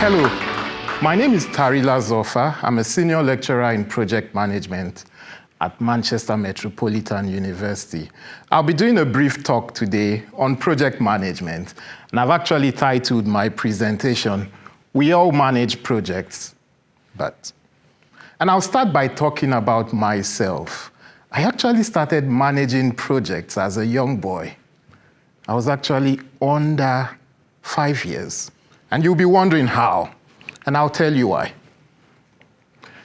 Hello, my name is Tarila Zuofa. I'm a senior lecturer in project management at Manchester Metropolitan University. I'll be doing a brief talk today on project management, and I've actually titled my presentation, "We All Manage Projects, But..." And I'll start by talking about myself. I actually started managing projects as a young boy. I was actually under 5 years. And you'll be wondering how, and I'll tell you why.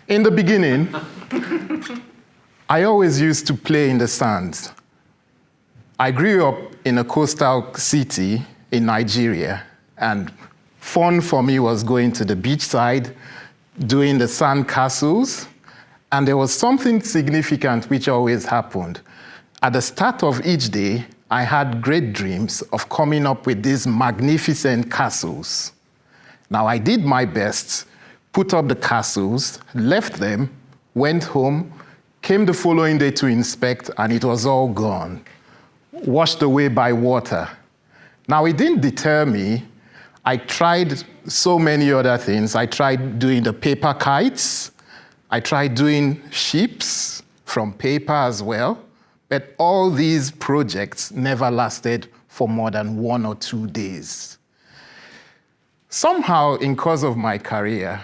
In the beginning, I always used to play in the sands. I grew up in a coastal city in Nigeria, and fun for me was going to the beachside, doing the sand castles, and there was something significant which always happened. At the start of each day, I had great dreams of coming up with these magnificent castles. Now, I did my best, put up the castles, left them, went home, came the following day to inspect, and it was all gone, washed away by water. Now, it didn't deter me. I tried so many other things. I tried doing the paper kites. I tried doing ships from paper as well. But all these projects never lasted for more than 1 or 2 days. Somehow, in course of my career,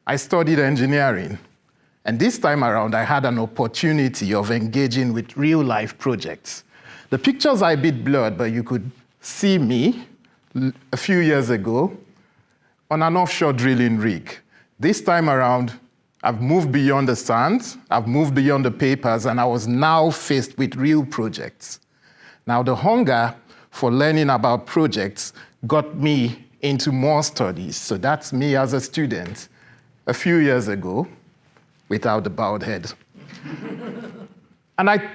I studied engineering. And this time around, I had an opportunity of engaging with real-life projects. The pictures are a bit blurred, but you could see me a few years ago on an offshore drilling rig. This time around, I've moved beyond the sand, I've moved beyond the papers, and I was now faced with real projects. Now, the hunger for learning about projects got me into more studies. So that's me as a student a few years ago, without the bowed head. And I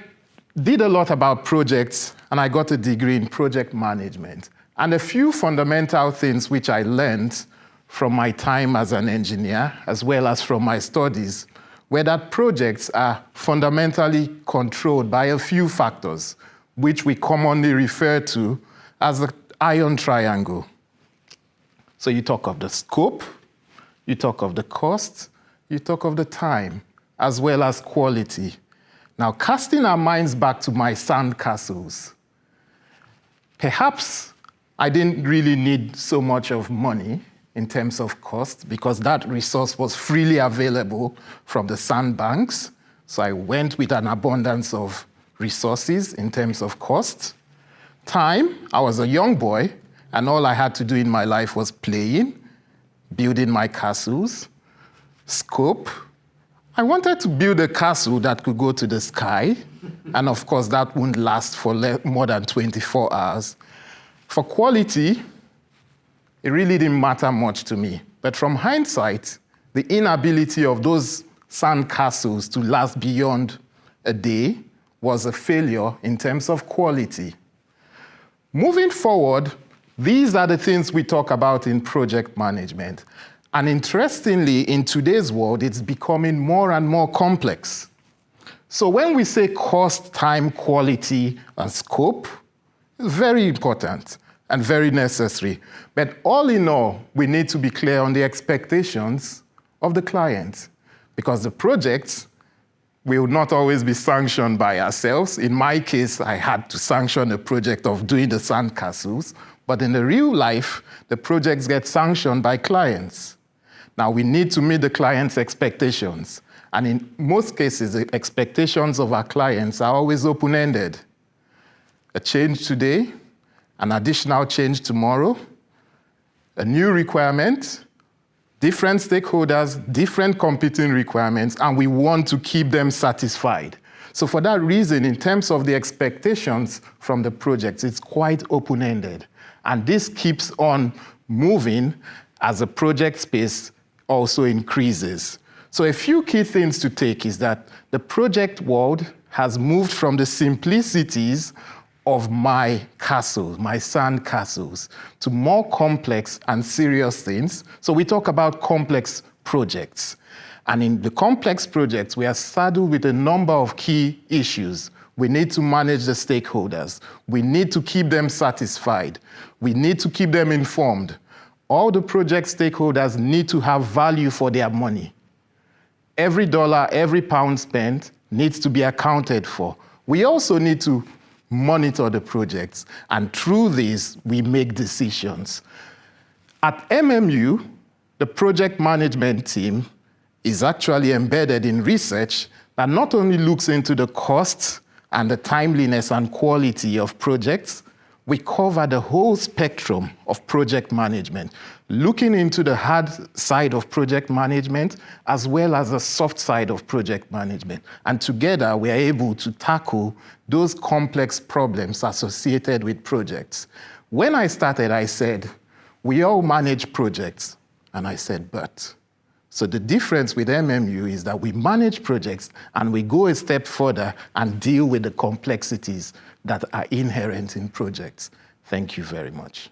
did a lot about projects, and I got a degree in project management. And a few fundamental things which I learned from my time as an engineer, as well as from my studies, were that projects are fundamentally controlled by a few factors, which we commonly refer to as the iron triangle. So you talk of the scope, you talk of the cost, you talk of the time, as well as quality. Now, casting our minds back to my sand castles, perhaps I didn't really need so much of money in terms of cost, because that resource was freely available from the sandbanks. So I went with an abundance of resources in terms of cost. Time, I was a young boy, and all I had to do in my life was playing, building my castles. Scope, I wanted to build a castle that could go to the sky, and of course that wouldn't last for more than 24 hours. For quality, it really didn't matter much to me. But from hindsight, the inability of those sand castles to last beyond a day was a failure in terms of quality. Moving forward, these are the things we talk about in project management. And interestingly, in today's world, it's becoming more and more complex. So when we say cost, time, quality, and scope, it's very important and very necessary. But all in all, we need to be clear on the expectations of the client, because the projects will not always be sanctioned by ourselves. In my case, I had to sanction a project of doing the sand castles, but in the real life, the projects get sanctioned by clients. Now, we need to meet the client's expectations. And in most cases, the expectations of our clients are always open-ended. A change today, an additional change tomorrow, a new requirement, different stakeholders, different competing requirements, and we want to keep them satisfied. So for that reason, in terms of the expectations from the projects, it's quite open-ended. And this keeps on moving as the project space also increases. So a few key things to take is that the project world has moved from the simplicities of my castles, my sand castles, to more complex and serious things. So we talk about complex projects. And in the complex projects, we are saddled with a number of key issues. We need to manage the stakeholders. We need to keep them satisfied. We need to keep them informed. all the project stakeholders need to have value for their money. Every dollar, every pound spent needs to be accounted for. We also need to monitor the projects, and through this, we make decisions. At MMU, the project management team is actually embedded in research that not only looks into the costs and the timeliness and quality of projects, we cover the whole spectrum of project management, looking into the hard side of project management as well as the soft side of project management. And together, we are able to tackle those complex problems associated with projects. When I started, I said, we all manage projects. And I said, but. So the difference with MMU is that we manage projects and we go a step further and deal with the complexities that are inherent in projects. Thank you very much.